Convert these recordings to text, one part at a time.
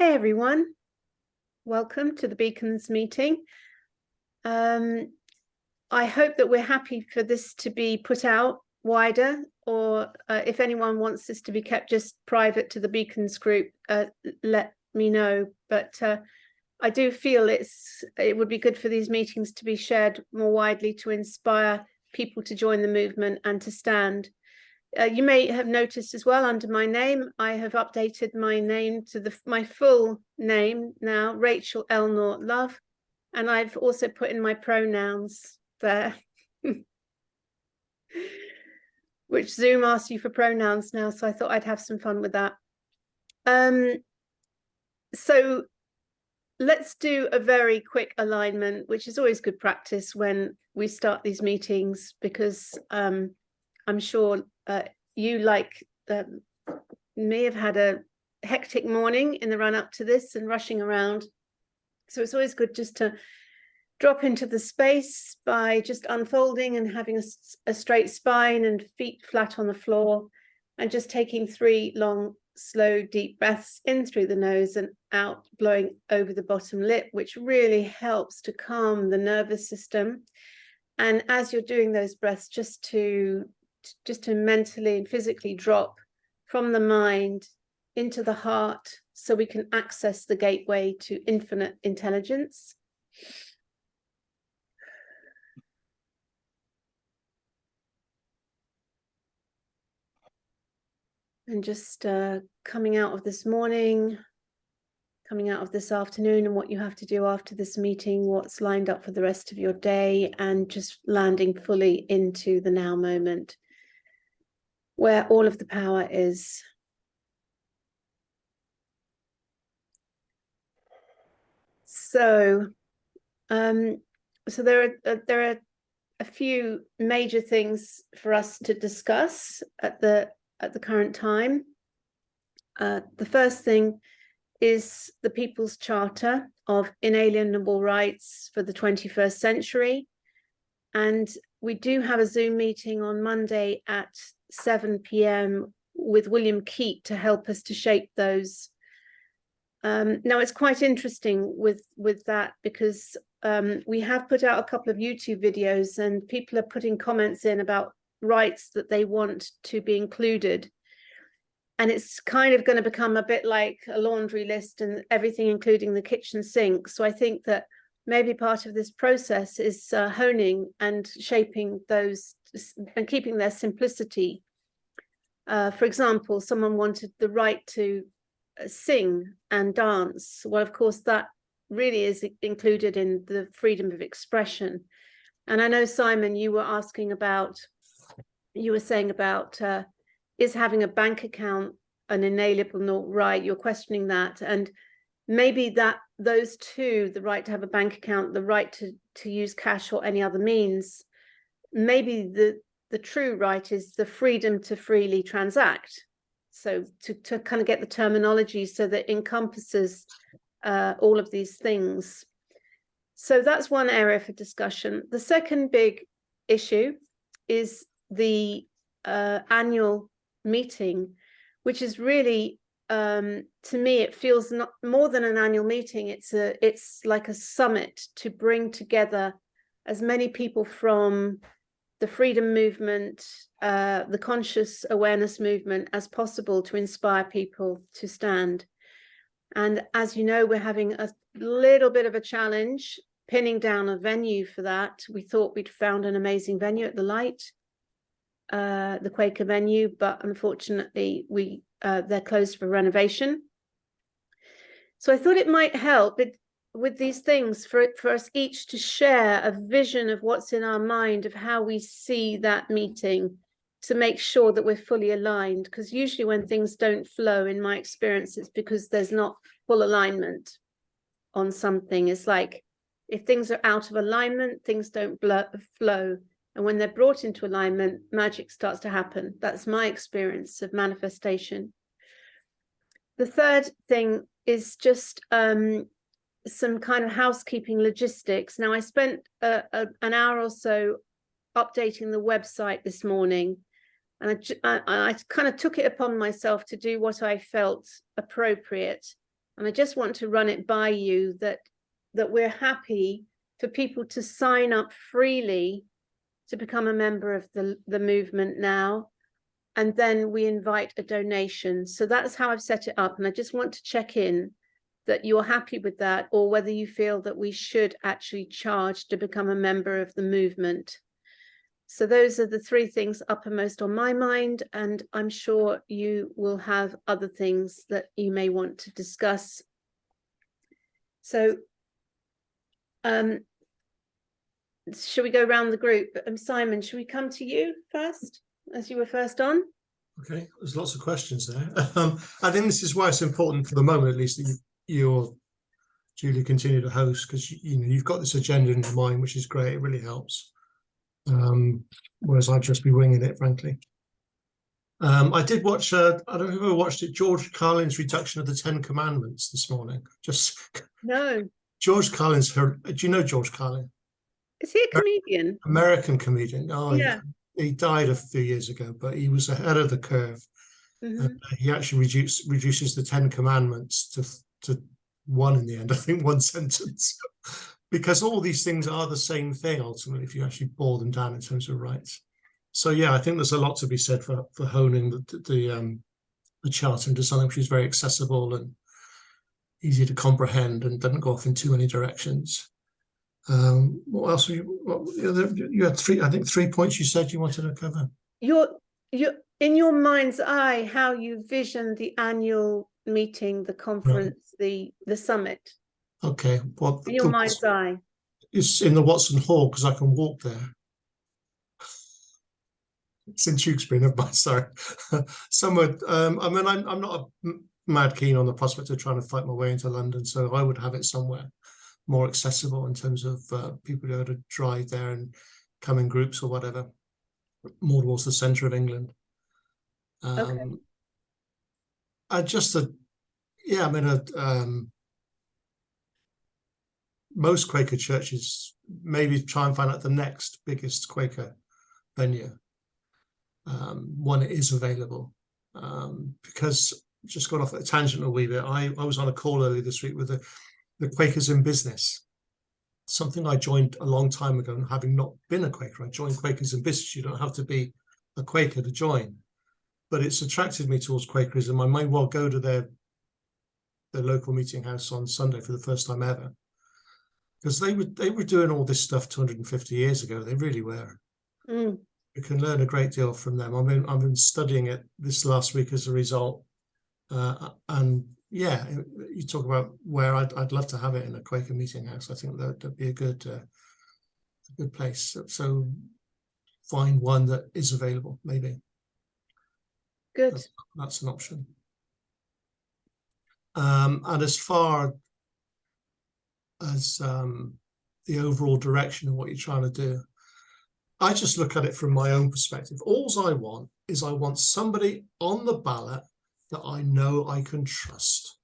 Hey everyone, welcome to the Beacons meeting. I hope that we're happy for this to be put out wider, or if anyone wants this to be kept just private to the Beacons group, let me know. But I do feel it would be good for these meetings to be shared more widely to inspire people to join the movement and to stand. You may have noticed as well, under my name, I have updated my name to my full name now, Rachel Elnor Love, and I've also put in my pronouns there, which Zoom asks you for pronouns now, so I thought I'd have some fun with that. So let's do a very quick alignment, which is always good practice when we start these meetings, because I'm sure you, like me, have had a hectic morning in the run up to this and rushing around. So it's always good just to drop into the space by just unfolding and having a straight spine and feet flat on the floor, and just taking 3 long, slow, deep breaths in through the nose and out, blowing over the bottom lip, which really helps to calm the nervous system. And as you're doing those breaths, just to mentally and physically drop from the mind into the heart, so we can access the gateway to infinite intelligence. And just coming out of this morning, coming out of this afternoon, and what you have to do after this meeting, what's lined up for the rest of your day, and just landing fully into the now moment, where all of the power is. So, there are a few major things for us to discuss at the current time. The first thing is the People's Charter of Inalienable Rights for the 21st century. And we do have a Zoom meeting on Monday at 7 p.m. with William Keat to help us to shape those. Now, it's quite interesting with that, because we have put out a couple of YouTube videos, and people are putting comments in about rights that they want to be included. And it's kind of going to become a bit like a laundry list, and everything, including the kitchen sink. So I think that maybe part of this process is honing and shaping those and keeping their simplicity. For example, someone wanted the right to sing and dance. Well, of course, that really is included in the freedom of expression. And I know, Simon, you were saying about is having a bank account an inalienable right? You're questioning that. And maybe that those two, the right to have a bank account, the right to use cash or any other means, maybe the true right is the freedom to freely transact. So to kind of get the terminology so that encompasses all of these things. So that's one area for discussion. The second big issue is the annual meeting, which is really, to me, it feels not more than an annual meeting. It's like a summit to bring together as many people from the freedom movement, the conscious awareness movement as possible, to inspire people to stand. And as you know, we're having a little bit of a challenge pinning down a venue for that. We thought we'd found an amazing venue at the Light, the Quaker venue, but unfortunately they're closed for renovation. So I thought it might help with these things for us each to share a vision of what's in our mind, of how we see that meeting, to make sure that we're fully aligned. Because usually when things don't flow, in my experience, it's because there's not full alignment on something. It's like if things are out of alignment, things don't flow. And when they're brought into alignment, magic starts to happen. That's my experience of manifestation. The third thing is just some kind of housekeeping logistics. Now, I spent an hour or so updating the website this morning, and I kind of took it upon myself to do what I felt appropriate. And I just want to run it by you that we're happy for people to sign up freely to become a member of the movement now. And then we invite a donation. So that's how I've set it up. And I just want to check in that you're happy with that, or whether you feel that we should actually charge to become a member of the movement. So those are the three things uppermost on my mind, and I'm sure you will have other things that you may want to discuss. So shall we go around the group? Simon, should we come to you first, as you were first on? Okay, there's lots of questions there. I think this is why it's important, for the moment at least, that you're Julie continue to host, because you've got this agenda in your mind, which is great. It really helps. Whereas I'd just be winging it, frankly. I did watch, I don't know if you watched it, George Carlin's reduction of the 10 Commandments this morning. No. George Carlin's, do you know George Carlin? Is he a comedian? American comedian. Oh, yeah. He died a few years ago, but he was ahead of the curve. And he actually reduces the 10 Commandments to one in the end, I think, one sentence. Because all these things are the same thing, ultimately, if you actually boil them down in terms of rights. So, yeah, I think there's a lot to be said for honing the Charter into something which is very accessible and easy to comprehend and doesn't go off in too many directions. What else? You had three points you said you wanted to cover. You're in your mind's eye, how you vision the annual meeting, the conference, right. the summit. Okay, well, in your mind's eye. It's in the Watson Hall, because I can walk there. It's in Tewkesbury, never mind, sorry. Somewhere, I mean, I'm not mad keen on the prospect of trying to fight my way into London, so I would have it somewhere more accessible in terms of people who are able to drive there and come in groups or whatever, more towards the centre of England. Okay. Most Quaker churches maybe try and find out the next biggest Quaker venue when it is available. Because, just got off a tangent a wee bit, I was on a call earlier this week with the Quakers in Business, something I joined a long time ago, and having not been a Quaker, I joined Quakers in Business. You don't have to be a Quaker to join, but it's attracted me towards Quakerism. I may well go to their local meeting house on Sunday for the first time ever, because they were doing all this stuff 250 years ago. They really were. You can learn a great deal from them. I've been studying it this last week as a result, and yeah, you talk about where I'd love to have it in a Quaker meeting house. I think that'd be a good place. So find one that is available, maybe. Good. That's an option. And as far as the overall direction of what you're trying to do, I just look at it from my own perspective. All I want somebody on the ballot that I know I can trust.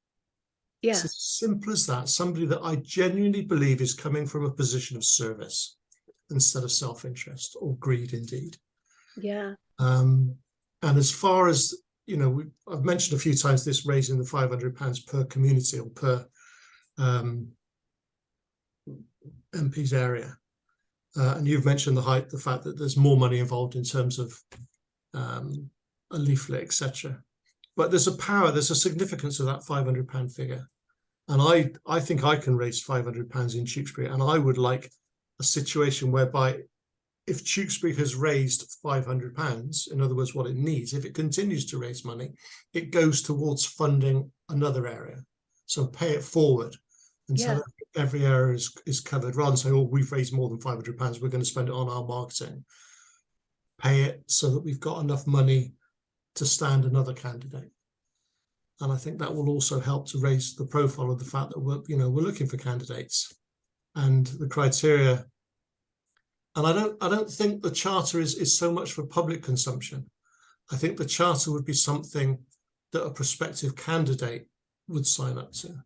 Yeah. It's as simple as that. Somebody that I genuinely believe is coming from a position of service instead of self-interest or greed, indeed. Yeah. And as far as, I've mentioned a few times this raising the £500 per community or per MP's area. And you've mentioned the fact that there's more money involved in terms of a leaflet, etc. But there's a significance of that £500 figure. And I think I can raise £500 in Tewkesbury, and I would like a situation whereby if Tewkesbury has raised £500, in other words, what it needs, if it continues to raise money, it goes towards funding another area. So pay it forward until every area is covered, rather than say, oh, we've raised more than £500, we're going to spend it on our marketing. Pay it so that we've got enough money to stand another candidate. And I think that will also help to raise the profile of the fact that we're looking for candidates and the criteria. And I don't think the charter is so much for public consumption. I think the charter would be something that a prospective candidate would sign up to.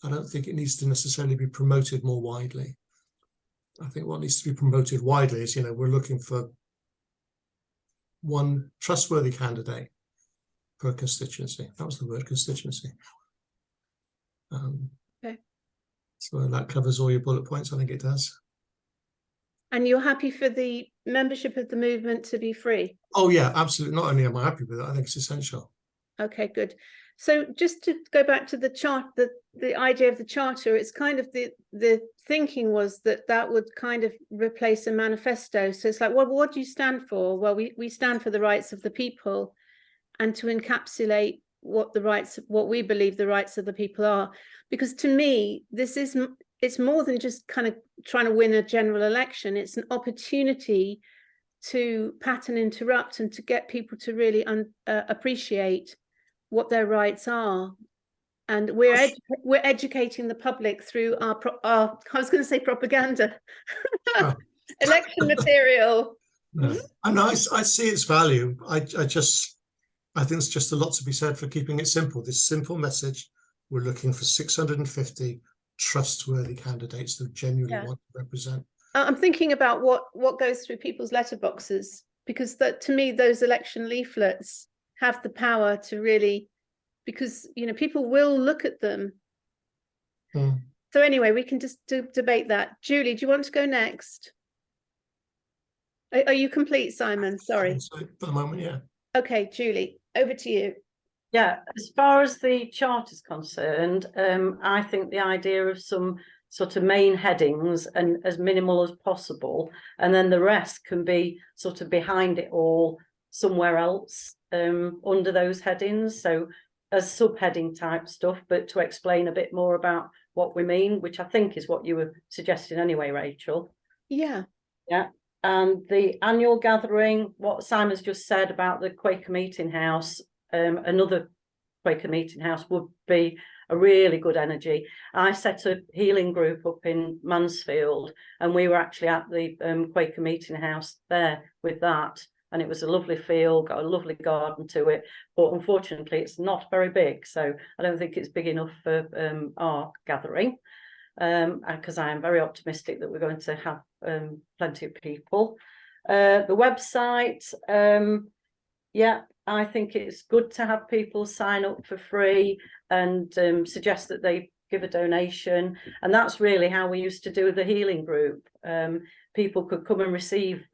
I don't think it needs to necessarily be promoted more widely. I think what needs to be promoted widely is, we're looking for one trustworthy candidate per constituency. That was the word, constituency. Okay. So that covers all your bullet points. I think it does. And you're happy for the membership of the movement to be free? Oh yeah, absolutely. Not only am I happy with it, I think it's essential. Okay, good. So just to go back to the chart, the idea of the charter, it's kind of the thinking was that that would kind of replace a manifesto. So it's like, well, what do you stand for? Well, we stand for the rights of the people, and to encapsulate what we believe the rights of the people are. Because to me, it's more than just kind of trying to win a general election. It's an opportunity to pattern interrupt and to get people to really appreciate what their rights are. And we're educating the public through our I was going to say propaganda, Oh. election material. No. And I see its value. I think there's just a lot to be said for keeping it simple. This simple message: we're looking for 650 trustworthy candidates that genuinely want to represent. I'm thinking about what goes through people's letterboxes, because that, to me, those election leaflets have the power to really, because people will look at them. So anyway, we can just debate that. Julie, do you want to go next? Are you complete, Simon? Sorry. For the moment, yeah. Okay, Julie, over to you. Yeah, as far as the chart is concerned, I think the idea of some sort of main headings and as minimal as possible, and then the rest can be sort of behind it all somewhere else under those headings. So as subheading type stuff, but to explain a bit more about what we mean, which I think is what you were suggesting anyway, Rachel. Yeah. Yeah. And the annual gathering, what Simon's just said about the Quaker Meeting House, another Quaker Meeting House would be a really good energy. I set a healing group up in Mansfield, and we were actually at the Quaker Meeting House there with that, and it was a lovely feel, got a lovely garden to it, but unfortunately it's not very big, so I don't think it's big enough for our gathering, because I am very optimistic that we're going to have plenty of people. The website, yeah, I think it's good to have people sign up for free and suggest that they give a donation. And that's really how we used to do the healing group. People could come and receive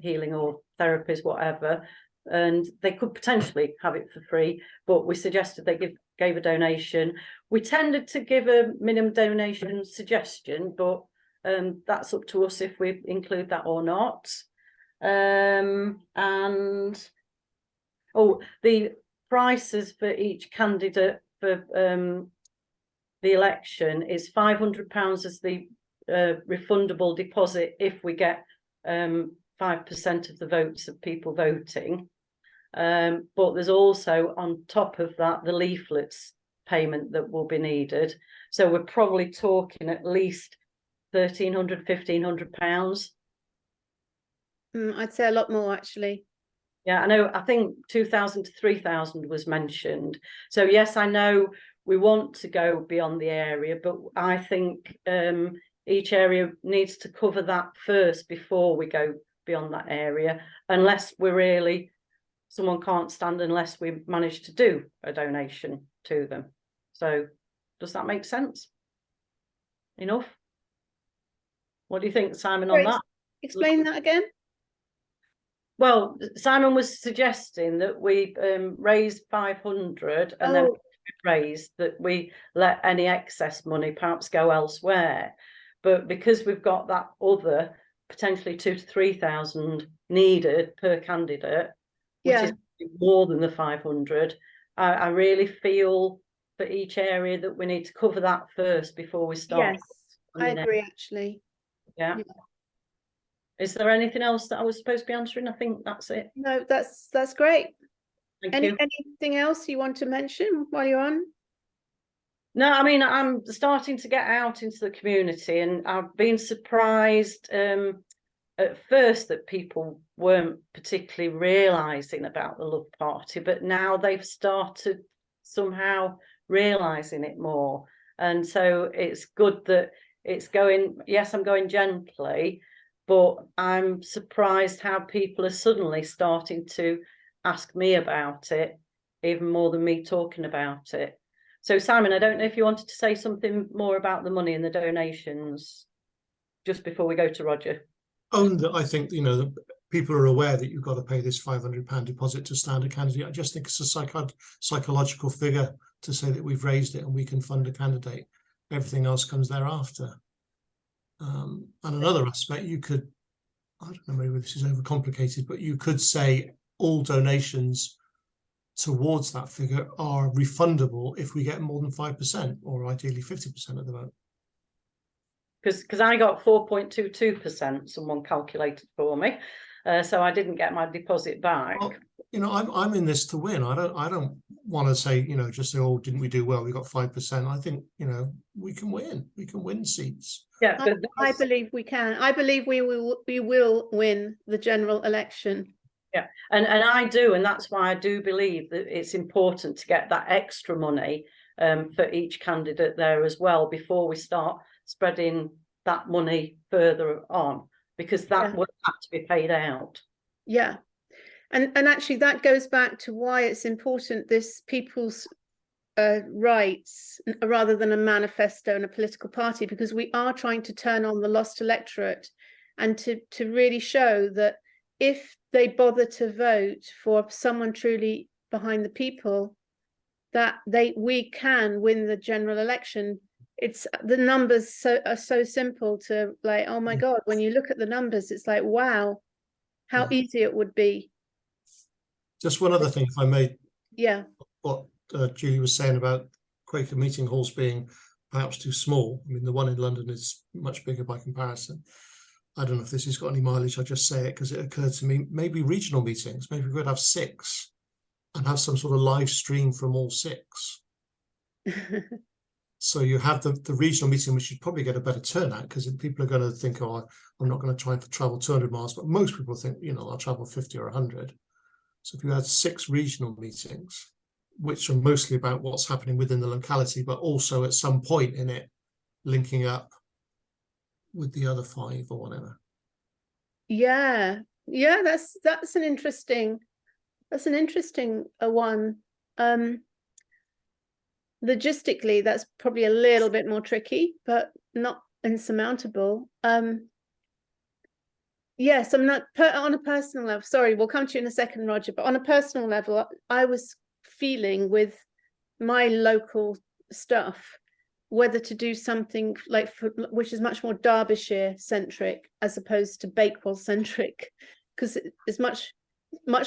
healing or therapies, whatever, and they could potentially have it for free, but we suggested they gave a donation. We tended to give a minimum donation suggestion, but that's up to us if we include that or not. And the prices for each candidate for the election is £500 as the refundable deposit if we get 5% of the votes of people voting. But there's also, on top of that, the leaflets payment that will be needed. So we're probably talking at least £1,300, £1,500. I'd say a lot more, actually. Yeah, I know. I think 2,000 to 3,000 was mentioned. So yes, I know we want to go beyond the area, but I think each area needs to cover that first before we go beyond that area, unless we're really, someone can't stand unless we manage to do a donation to them. So does that make sense? Enough? What do you think, Simon, on that? Explain that again. Well, Simon was suggesting that we raise 500 and then raise that we let any excess money perhaps go elsewhere. But because we've got that other potentially 2,000 to 3,000 needed per candidate, which is more than the 500, I really feel for each area that we need to cover that first before we start. Yes, I agree, actually. Yeah. Is there anything else that I was supposed to be answering? I think that's it. No, that's great. Thank you. Anything else you want to mention while you're on? No, I mean, I'm starting to get out into the community, and I've been surprised at first that people weren't particularly realising about the Love Party, but now they've started somehow realising it more. And so it's good that it's going, yes, I'm going gently, but I'm surprised how people are suddenly starting to ask me about it, even more than me talking about it. So Simon, I don't know if you wanted to say something more about the money and the donations just before we go to Roger. I think, you know, that people are aware that you've got to pay this £500 deposit to stand a candidate. I just think it's a psychological figure to say that we've raised it and we can fund a candidate. Everything else comes thereafter. And another aspect, you could, I don't know, maybe this is overcomplicated, but you could say all donations towards that figure are refundable if we get more than 5%, or ideally 50% of the vote. Because I got 4.22%, someone calculated for me, so I didn't get my deposit back. Well, you know, I'm in this to win. I don't want to say, you know, just say, oh, didn't we do well? We got 5%. I think, you know, we can win. We can win seats. Yeah, but I believe we can. I believe we will win the general election. yeah, and I do, and that's why I do believe that it's important to get that extra money for each candidate there as well before we start spreading that money further on, because that would have to be paid out. Yeah. And actually that goes back to why it's important, this people's rights, rather than a manifesto and a political party, because we are trying to turn on the lost electorate and to really show that if they bother to vote for someone truly behind the people, that we can win the general election. It's the numbers are so simple to, like, oh my God, when you look at the numbers, it's like, wow, how easy it would be. Just one other thing, if I may. Yeah. What Julie was saying about Quaker meeting halls being perhaps too small. I mean, the one in London is much bigger by comparison. I don't know if this has got any mileage. I just say it because it occurred to me, maybe regional meetings, maybe we could have 6 and have some sort of live stream from all 6. So you have the regional meeting, which you'd probably get a better turnout, because people are going to think, oh, I'm not going to try and travel 200 miles, but most people think, you know, I'll travel 50 or 100. So if you had 6 regional meetings, which are mostly about what's happening within the locality, but also at some point in it linking up with the other 5 or whatever. Yeah, that's an interesting one. Logistically, that's probably a little bit more tricky, but not insurmountable. Yes, I'm not on a personal level. Sorry, we'll come to you in a second, Roger. But on a personal level, I was feeling with my local stuff whether to do something like which is much more Derbyshire centric as opposed to Bakewell centric, because it's much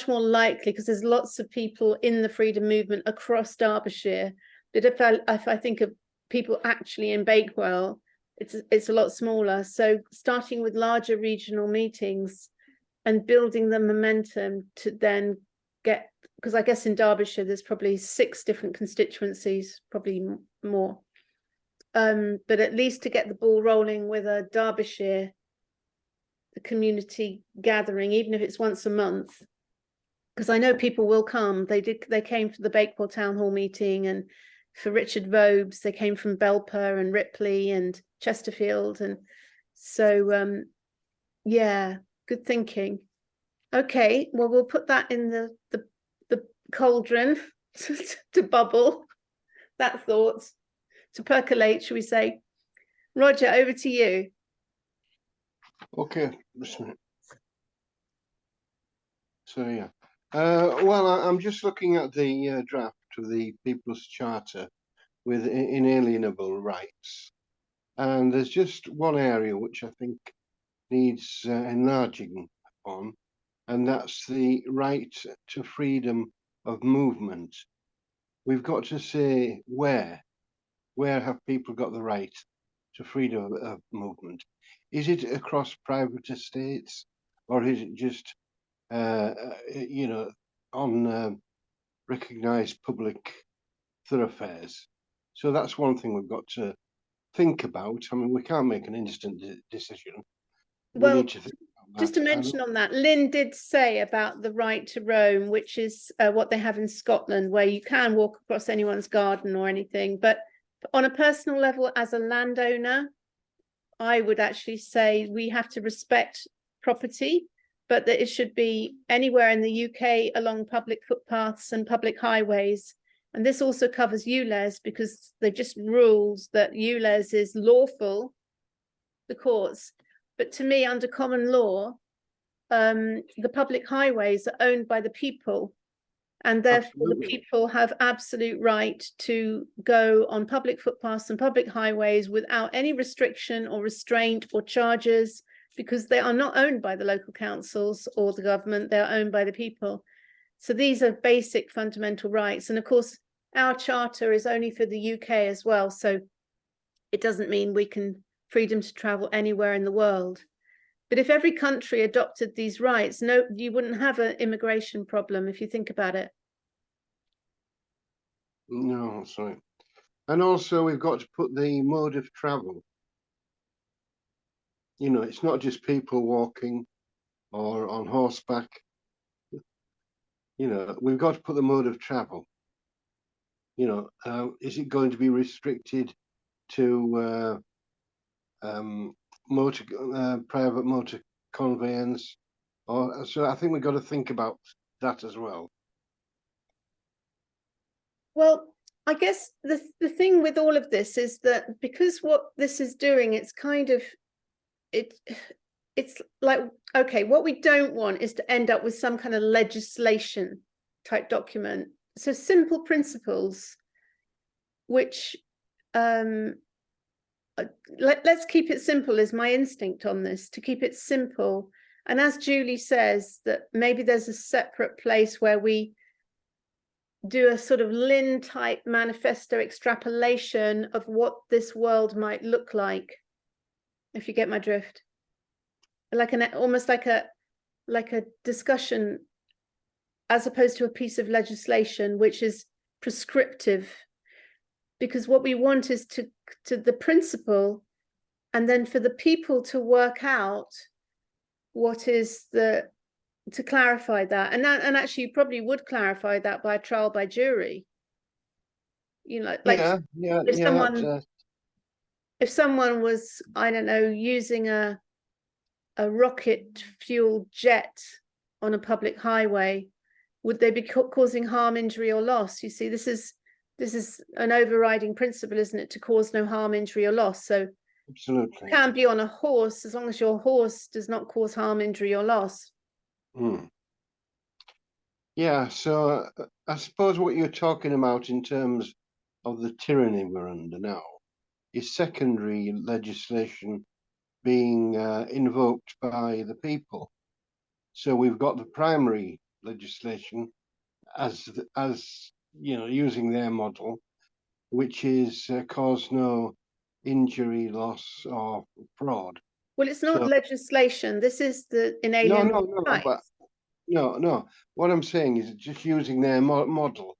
more likely, because there's lots of people in the freedom movement across Derbyshire. But if I think of people actually in Bakewell, it's a lot smaller. So starting with larger regional meetings and building the momentum to then get, because I guess in Derbyshire there's probably 6 different constituencies, probably more. But at least to get the ball rolling with a Derbyshire community gathering, even if it's once a month, because I know people will come. They came for the Bakewell Town Hall meeting, and for Richard Vobes, they came from Belper and Ripley and Chesterfield, and so yeah, good thinking. Okay, well, we'll put that in the cauldron to bubble, that thought to percolate, shall we say. Roger, over to you. Okay, so yeah, well, I'm just looking at the draft of the People's Charter with inalienable rights, and there's just one area which I think needs enlarging on, and that's the right to freedom of movement. We've got to say where have people got the right to freedom of movement? Is it across private estates, or is it just you know, on recognised public thoroughfares? So that's one thing we've got to think about. I mean, we can't make an instant decision. Well, we need to think about just to that. mention on that, Lynn did say about the right to roam, which is what they have in Scotland, where you can walk across anyone's garden or anything. But on a personal level, as a landowner, I would actually say we have to respect property, but that it should be anywhere in the UK along public footpaths and public highways. And this also covers ULEZ because they just rules that ULEZ is lawful, the courts. But to me, under common law, the public highways are owned by the people, and therefore the Absolutely. people have absolute right to go on public footpaths and public highways without any restriction or restraint or charges, because they are not owned by the local councils or the government, they are owned by the people. So these are basic fundamental rights. And of course, our charter is only for the UK as well. So it doesn't mean we can freedom to travel anywhere in the world. But if every country adopted these rights, no, you wouldn't have an immigration problem if you think about it. No, that's right. And also we've got to put the mode of travel. You know, it's not just people walking or on horseback. You know, we've got to put the mode of travel. You know, is it going to be restricted to private motor conveyance? Or so I think we've got to think about that as well. Well, I guess the thing with all of this is that because what this is doing, it's kind of, it's like, okay, what we don't want is to end up with some kind of legislation type document. So simple principles, which let's keep it simple is my instinct on this, to keep it simple. And as Julie says, that maybe there's a separate place where we do a sort of Lynn type manifesto extrapolation of what this world might look like, if you get my drift. Like almost like a discussion, as opposed to a piece of legislation which is prescriptive, because what we want is to the principle, and then for the people to work out what is to clarify that. And actually you probably would clarify that by trial by jury, you know, like if someone was, I don't know, using a rocket fueled jet on a public highway, would they be causing harm, injury or loss? You see, this is an overriding principle, isn't it, to cause no harm, injury or loss? So Absolutely. you can be on a horse as long as your horse does not cause harm, injury or loss. Yeah, so I suppose what you're talking about in terms of the tyranny we're under now is secondary legislation being invoked by the people. So we've got the primary legislation as you know, using their model, which is cause no injury, loss or fraud. Well, it's not legislation. This is the inalienable rights. But no. What I'm saying is just using their model.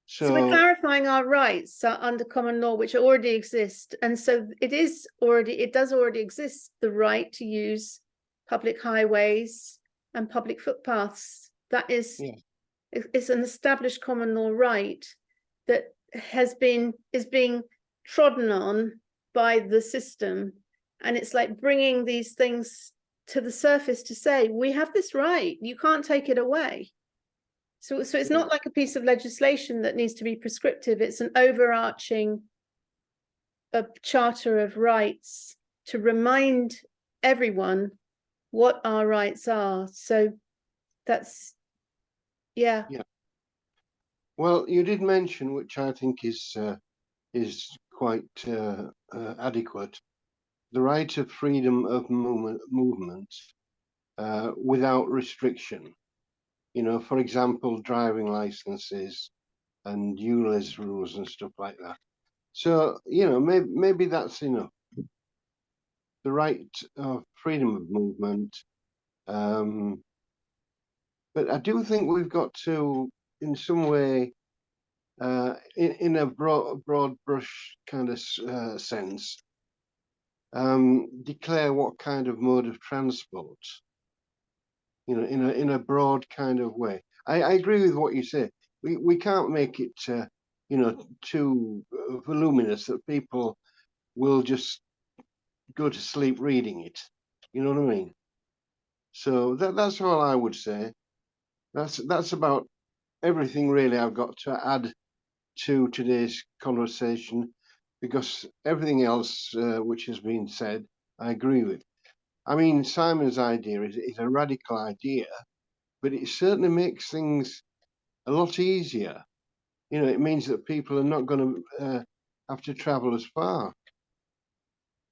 So we're clarifying our rights under common law, which already exist. And so it does already exist, the right to use public highways and public footpaths. That is, it's an established common law right that is being trodden on by the system. And it's like bringing these things to the surface to say, we have this right, you can't take it away. So it's not like a piece of legislation that needs to be prescriptive. It's an overarching charter of rights to remind everyone what our rights are. So that's, yeah. Well, you did mention, which I think is quite adequate, the right of freedom of movement without restriction. You know, for example, driving licenses and ULEZ rules and stuff like that. So, you know, maybe that's enough. The right of freedom of movement. But I do think we've got to, in some way, in a broad brush kind of sense, declare what kind of mode of transport, you know, in a broad kind of way. I agree with what you say. We can't make it, you know, too voluminous that people will just go to sleep reading it. You know what I mean? So that's all I would say. That's about everything really I've got to add to today's conversation, because everything else which has been said, I agree with. I mean, Simon's idea is a radical idea, but it certainly makes things a lot easier. You know, it means that people are not going to have to travel as far.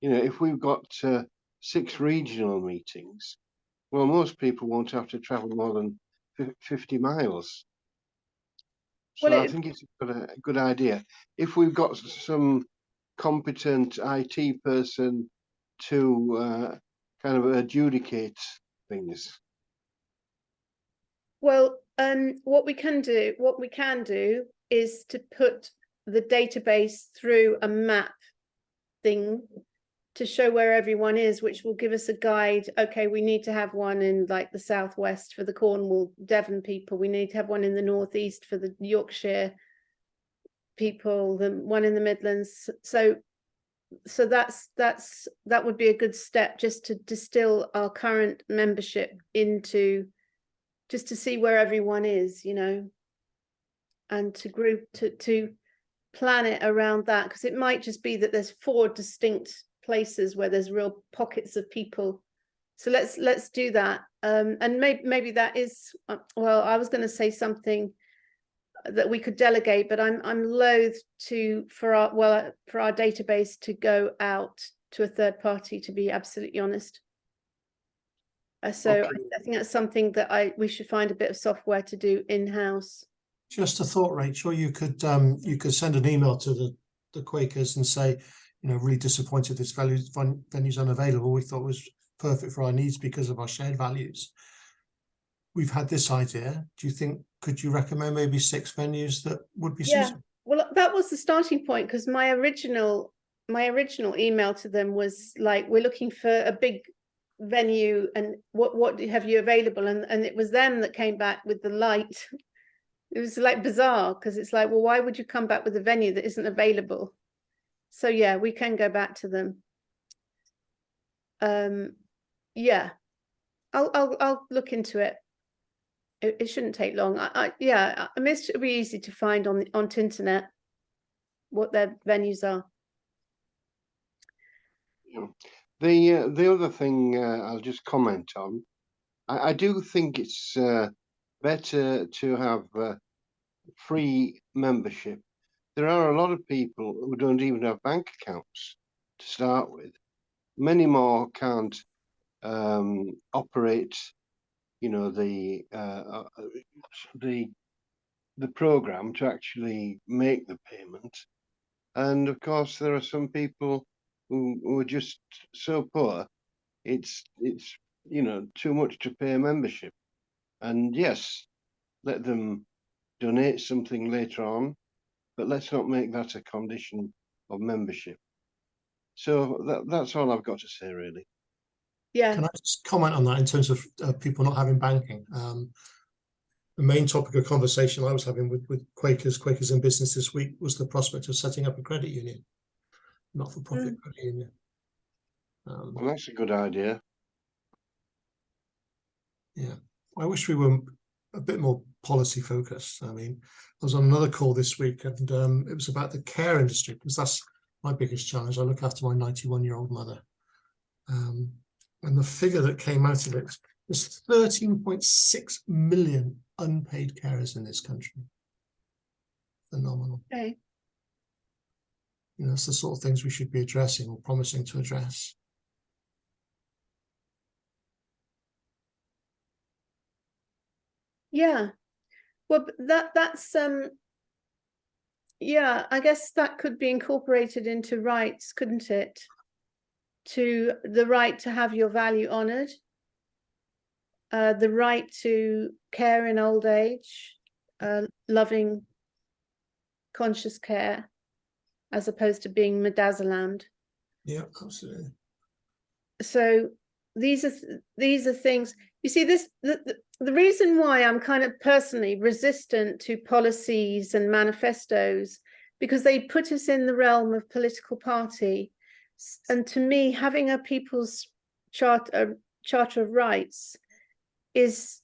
You know, if we've got 6 regional meetings, well, most people won't have to travel more than 50 miles. So Well, I think it's a good idea. If we've got some competent IT person to kind of adjudicate things. Well, what we can do is to put the database through a map thing to show where everyone is, which will give us a guide. Okay, we need to have one in like the southwest for the Cornwall, Devon people. We need to have one in the northeast for the Yorkshire people, the one in the Midlands. So that would be a good step, just to distill our current membership into, just to see where everyone is, you know, and to group to plan it around that, because it might just be that there's 4 distinct places where there's real pockets of people. So let's do that. And maybe that is, well, I was going to say something that we could delegate, but I'm loath to for our database to go out to a third party, to be absolutely honest. So Okay. I think that's something that we should find a bit of software to do in-house. Just a thought, Rachel, you could send an email to the Quakers and say, you know, really disappointed this venue's unavailable. We thought it was perfect for our needs because of our shared values. We've had this idea. Do you think, could you recommend maybe 6 venues that would be suitable? Well, that was the starting point, because my original email to them was like, we're looking for a big venue, and what have you available? And it was them that came back with the light. It was like bizarre, because it's like, well, why would you come back with a venue that isn't available? So yeah, we can go back to them. Yeah, I'll look into it. It shouldn't take long. I mean, it should be easy to find on Tinternet what their venues are. Yeah. The other thing I'll just comment on, I do think it's better to have free membership. There are a lot of people who don't even have bank accounts to start with. Many more can't operate, you know, the program to actually make the payment. And of course, there are some people who are just so poor, it's you know, too much to pay a membership. And yes, let them donate something later on, but let's not make that a condition of membership. So that's all I've got to say, really. Yeah. Can I just comment on that in terms of people not having banking? The main topic of conversation I was having with Quakers in Business this week was the prospect of setting up a credit union, not-for-profit credit union. Well, that's a good idea. Yeah, I wish we were a bit more policy focused. I mean, I was on another call this week, and it was about the care industry, because that's my biggest challenge. I look after my 91-year-old mother. And the figure that came out of it is 13.6 million unpaid carers in this country. Phenomenal. Okay. You know, it's the sort of things we should be addressing or promising to address. Yeah. Well, that's yeah, I guess that could be incorporated into rights, couldn't it? To the right to have your value honoured, the right to care in old age, loving, conscious care, as opposed to being midazolammed. Yeah, absolutely. So these are things, you see, the reason why I'm kind of personally resistant to policies and manifestos, because they put us in the realm of political party. And to me, having a people's charter of rights it's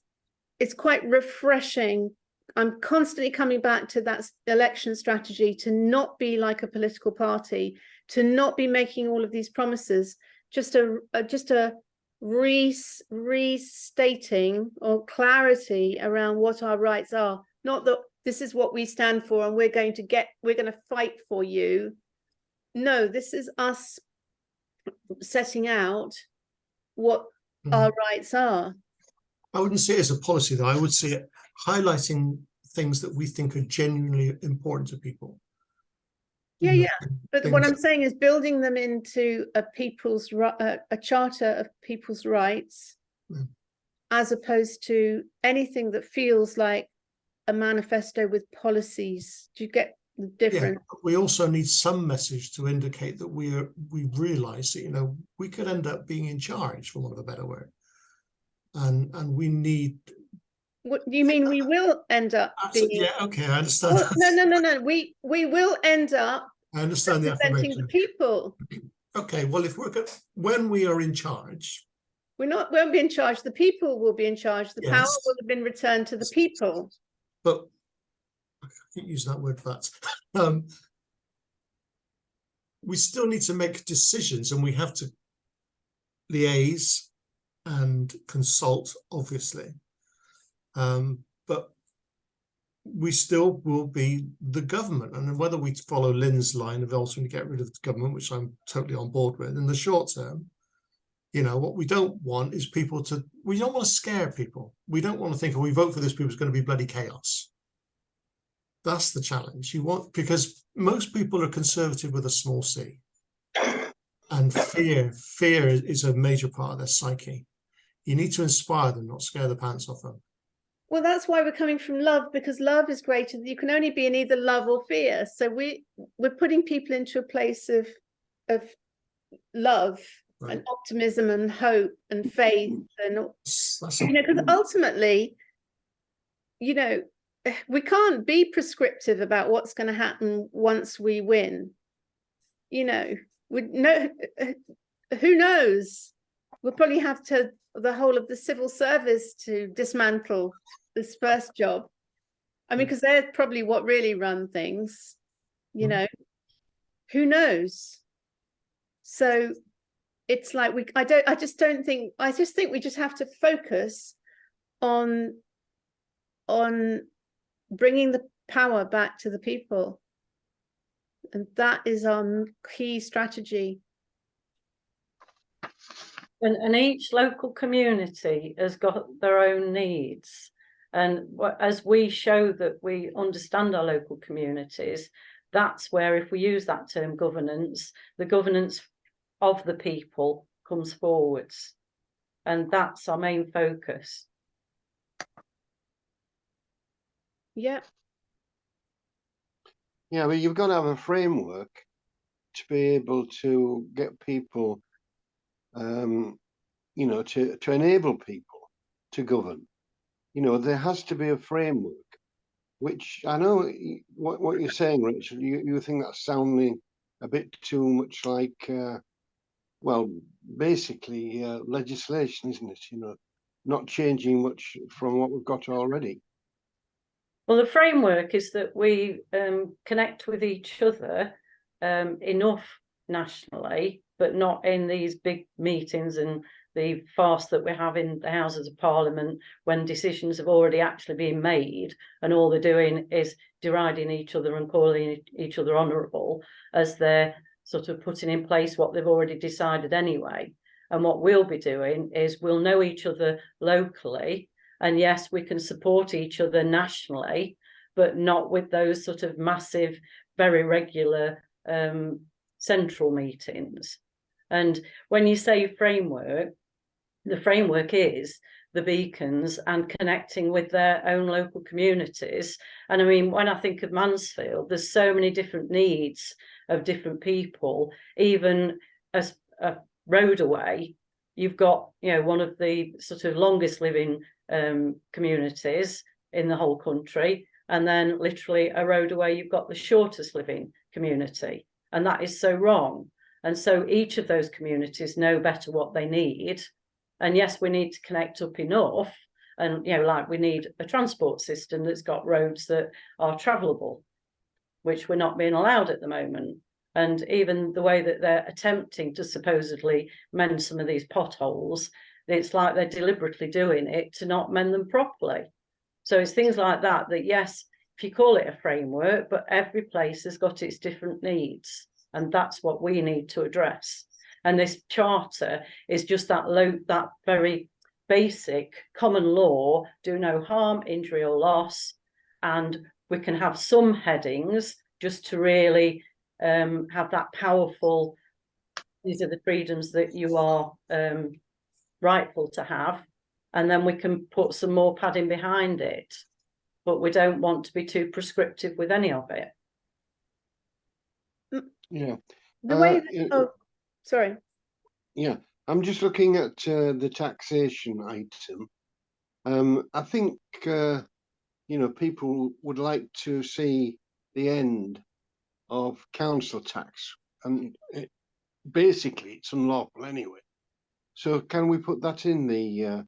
quite refreshing I'm constantly coming back to that election strategy, to not be like a political party, to not be making all of these promises, just a restating or clarity around what our rights are. Not that this is what we stand for and we're going to fight for you. No, this is us setting out what our rights are. I wouldn't see it as a policy, though. I would see it highlighting things that we think are genuinely important to people. Yeah, You know, yeah. But what I'm saying is building them into a charter of people's rights, as opposed to anything that feels like a manifesto with policies. Do you get the difference? Yeah, we also need some message to indicate that we realise that, you know, we could end up being in charge, for want of a better word, and we need. What do you mean? We will end up being? Yeah, okay, I understand. Well, no. We will end up. I understand the representing affirmation. the people. Okay, well, when we are in charge, won't be in charge. The people will be in charge. The power will have been returned to the people. But I can't use that word, but we still need to make decisions, and we have to liaise and consult, obviously. But we still will be the government, and whether we follow Lynn's line of ultimately get rid of the government, which I'm totally on board with, in the short term, you know, what we don't want is we don't want to scare people. We don't want to think, if we vote for this, people, it's going to be bloody chaos. That's the challenge. Because most people are conservative with a small c, and fear is a major part of their psyche. You need to inspire them, not scare the pants off them. Well, that's why we're coming from love, because love is greater. You can only be in either love or fear. So we're putting people into a place of love, right, and optimism and hope and faith, and you know, because ultimately, you know, we can't be prescriptive about what's going to happen once we win. You know, who knows? We'll probably have the whole of the civil service to dismantle this first job. I mean, because they're probably what really run things, you know, who knows? So it's like I just think we just have to focus on bringing the power back to the people. And that is our key strategy. And each local community has got their own needs. And as we show that we understand our local communities, that's where, if we use that term governance, the governance of the people comes forwards. And that's our main focus. Yeah. Yeah, but you've got to have a framework to be able to get people, you know, to enable people to govern. You know, there has to be a framework, which I know what you're saying, Rachel, you think that's sounding a bit too much like, well, basically legislation, isn't it? You know, not changing much from what we've got already. Well, the framework is that we connect with each other enough nationally, but not in these big meetings and the farce that we have in the Houses of Parliament, when decisions have already actually been made and all they're doing is deriding each other and calling each other honourable, as they're sort of putting in place what they've already decided anyway. And what we'll be doing is we'll know each other locally, and yes, we can support each other nationally, but not with those sort of massive, very regular central meetings. And when you say framework, the framework is the beacons and connecting with their own local communities. And I mean, when I think of Mansfield, there's so many different needs of different people. Even as a road away, you've got, you know, one of the sort of longest living communities in the whole country, and then literally a road away you've got the shortest living community, and that is so wrong. And so each of those communities know better what they need, and yes, we need to connect up enough And, you know, like we need a transport system that's got roads that are travelable, which we're not being allowed at the moment. And even the way that they're attempting to supposedly mend some of these potholes, it's like they're deliberately doing it to not mend them properly. So it's things like that, yes, if you call it a framework, but every place has got its different needs. And that's what we need to address. And this charter is just that very basic common law, do no harm, injury or loss. And we can have some headings just to really have that powerful, these are the freedoms that you are rightful to have. And then we can put some more padding behind it. But we don't want to be too prescriptive with any of it. Yeah. The way, Yeah. oh, sorry. Yeah, I'm just looking at the taxation item. I think people would like to see the end of council tax, and basically it's unlawful anyway. So can we put that in the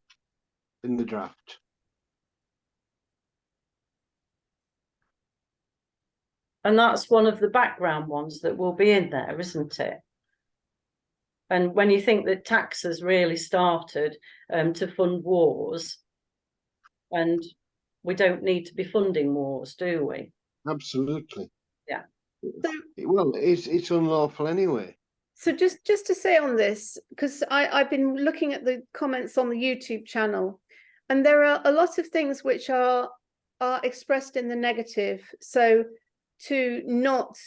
draft? And that's one of the background ones that will be in there, isn't it? And when you think that taxes really started to fund wars, and we don't need to be funding wars, do we? Absolutely. Yeah. Well, it's unlawful anyway. So just to say on this, because I've been looking at the comments on the YouTube channel, and there are a lot of things which are expressed in the negative. So to not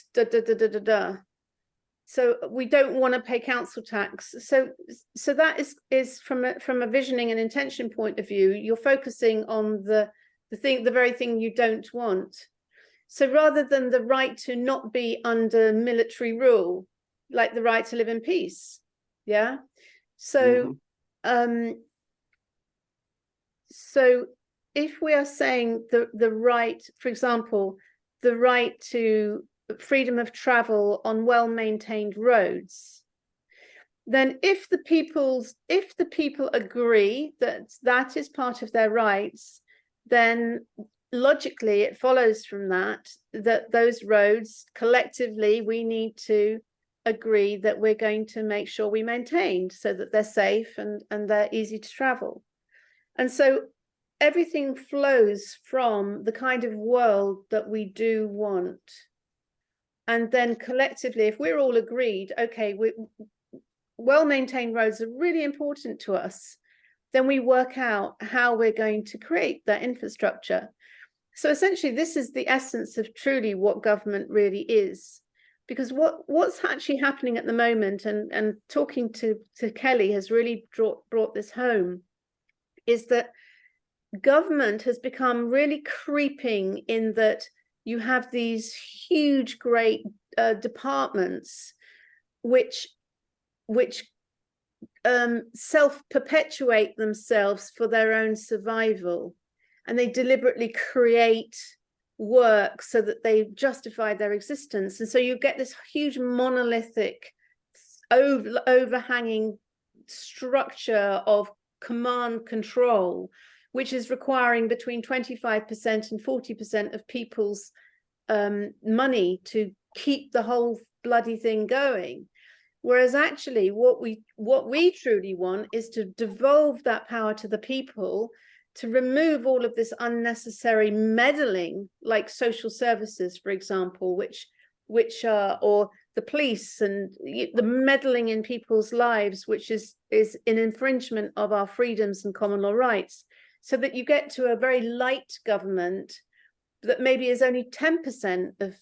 so we don't want to pay council tax. So that is from a visioning and intention point of view, you're focusing on the very thing you don't want. So rather than the right to not be under military rule, like the right to live in peace. Yeah. So so if we are saying the right, for example, the right to freedom of travel on well-maintained roads, then if the people agree that that is part of their rights, then logically it follows from that those roads collectively we need to agree that we're going to make sure we maintain so that they're safe and they're easy to travel. And so everything flows from the kind of world that we do want. And then collectively, if we're all agreed, okay, well-maintained roads are really important to us, then we work out how we're going to create that infrastructure. So essentially, this is the essence of truly what government really is. Because what's actually happening at the moment, and talking to Kelly has really brought this home, is that government has become really creeping in that you have these huge, great departments which self-perpetuate themselves for their own survival, and they deliberately create work so that they justify their existence. And so you get this huge monolithic overhanging structure of command control, which is requiring between 25% and 40% of people's money to keep the whole bloody thing going. Whereas actually what we truly want is to devolve that power to the people, to remove all of this unnecessary meddling, like social services, for example, which are, or the police, and the meddling in people's lives, which is an infringement of our freedoms and common law rights, so that you get to a very light government that maybe is only 10% of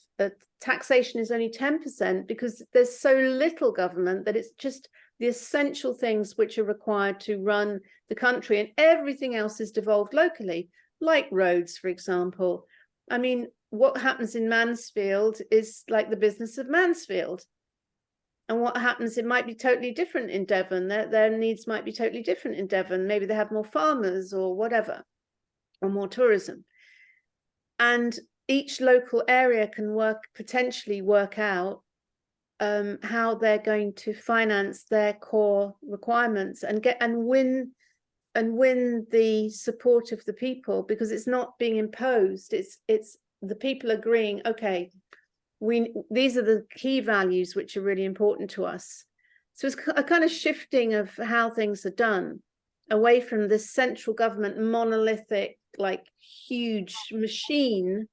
taxation is only 10%, because there's so little government that it's just the essential things which are required to run the country, and everything else is devolved locally, like roads, for example. I mean, what happens in Mansfield is like the business of Mansfield. And what happens, it might be totally different in Devon. Their needs might be totally different in Devon. Maybe they have more farmers or whatever, or more tourism. And each local area can potentially work out how they're going to finance their core requirements and win and win the support of the people, because it's not being imposed. It's the people agreeing, okay, these are the key values which are really important to us. So it's a kind of shifting of how things are done, away from this central government monolithic, like huge machine,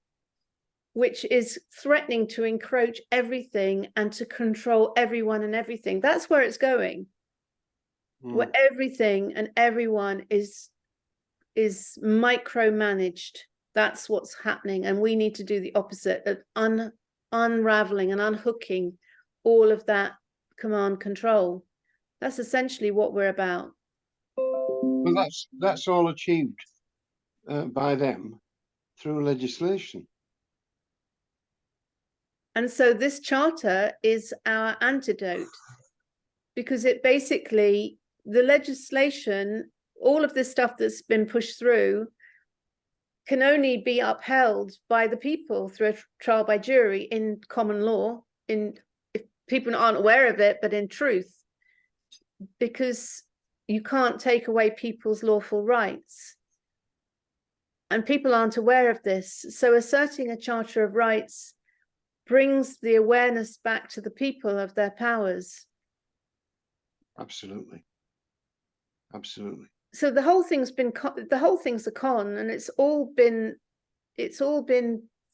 which is threatening to encroach everything and to control everyone and everything. That's where it's going. Where everything and everyone is micromanaged. That's what's happening, and we need to do the opposite of unraveling and unhooking all of that command control. That's essentially what we're about. Well, that's all achieved by them through legislation. And so this charter is our antidote, because it basically, the legislation, all of this stuff that's been pushed through, can only be upheld by the people through a trial by jury in common law, if people aren't aware of it, but in truth, because you can't take away people's lawful rights. And people aren't aware of this. So asserting a Charter of Rights brings the awareness back to the people of their powers. Absolutely. Absolutely. So the whole thing's a con, and it's all been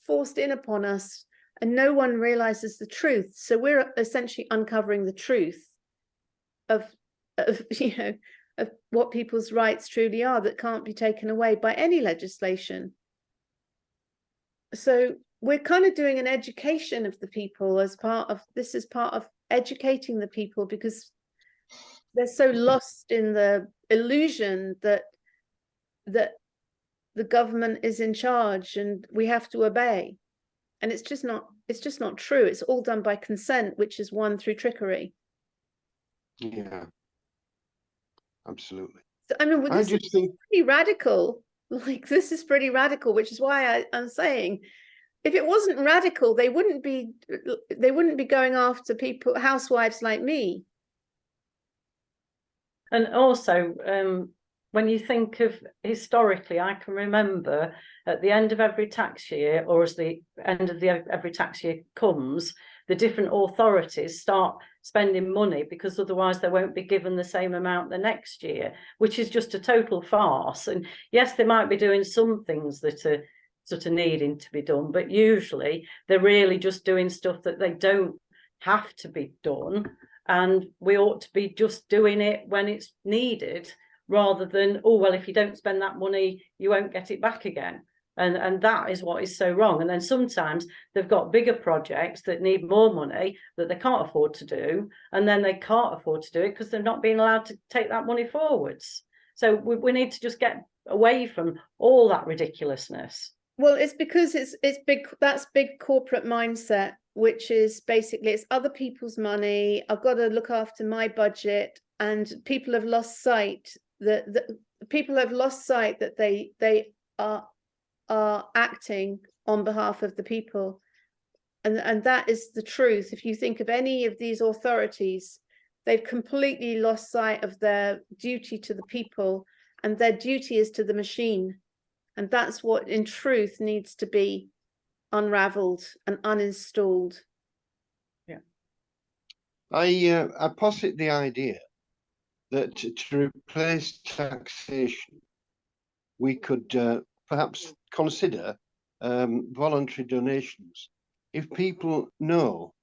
forced in upon us, and no one realizes the truth. So we're essentially uncovering the truth of of what people's rights truly are, that can't be taken away by any legislation. So we're kind of doing an education of the people as part of educating the people, because they're so lost in the illusion that the government is in charge and we have to obey. And it's just not true. It's all done by consent, which is won through trickery. Yeah, absolutely. So, I mean, I just think pretty radical. Like, this is pretty radical, which is why I'm saying, if it wasn't radical, they wouldn't be going after people, housewives like me. And also, when you think of historically, I can remember at the end of every tax year, or as the end of every tax year comes, the different authorities start spending money, because otherwise they won't be given the same amount the next year, which is just a total farce. And yes, they might be doing some things that are sort of needing to be done, but usually they're really just doing stuff that they don't have to be done. And we ought to be just doing it when it's needed, rather than, oh, well, if you don't spend that money, you won't get it back again. And that is what is so wrong. And then sometimes they've got bigger projects that need more money that they can't afford to do. And then they can't afford to do it because they're not being allowed to take that money forwards. So we need to just get away from all that ridiculousness. Well, it's because it's big. That's big corporate mindset, which is basically, it's other people's money. I've got to look after my budget, and people have lost sight that they are acting on behalf of the people, and that is the truth. If you think of any of these authorities, they've completely lost sight of their duty to the people, and their duty is to the machine. And that's what, in truth, needs to be unraveled and uninstalled. Yeah. I posit the idea that to replace taxation, we could perhaps consider voluntary donations. If people know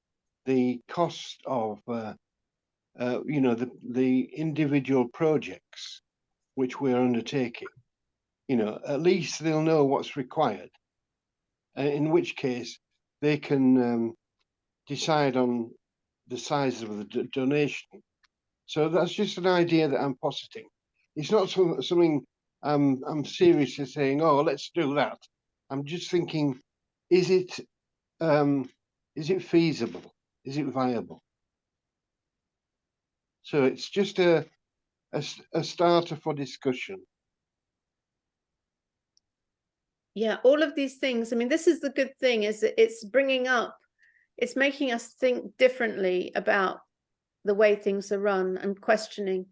the cost of the individual projects which we're undertaking, at least they'll know what's required, in which case they can decide on the size of the donation. So that's just an idea that I'm positing. It's not something I'm seriously saying, oh, let's do that. I'm just thinking, is it feasible? Is it viable? So it's just a starter for discussion. Yeah, all of these things. I mean, this is the good thing, is that it's making us think differently about the way things are run and questioning.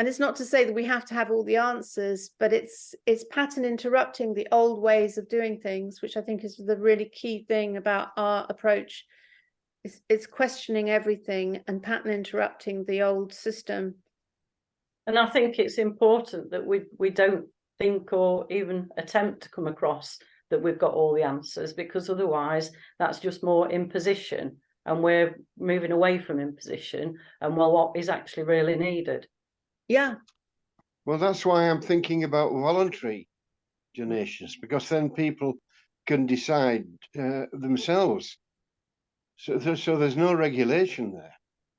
And it's not to say that we have to have all the answers, but it's pattern interrupting the old ways of doing things, which I think is the really key thing about our approach. It's questioning everything and pattern interrupting the old system. And I think it's important that we don't think or even attempt to come across that we've got all the answers, because otherwise that's just more imposition, and we're moving away from imposition and what is actually really needed. Yeah. Well, that's why I'm thinking about voluntary donations, because then people can decide themselves. So there's no regulation there.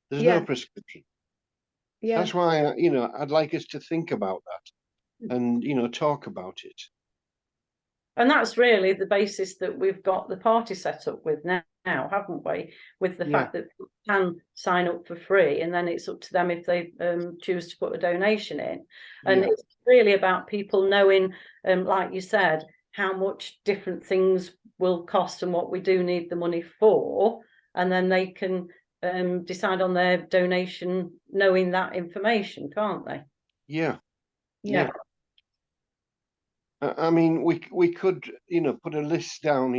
There's Yeah. no prescription. Yeah. That's why, I'd like us to think about that and, talk about it. And that's really the basis that we've got the party set up with now, haven't we? With the fact that people can sign up for free, and then it's up to them if they choose to put a donation in. And it's really about people knowing, like you said, how much different things will cost and what we do need the money for. And then they can decide on their donation knowing that information, can't they? Yeah. Yeah. I mean, we could, put a list down,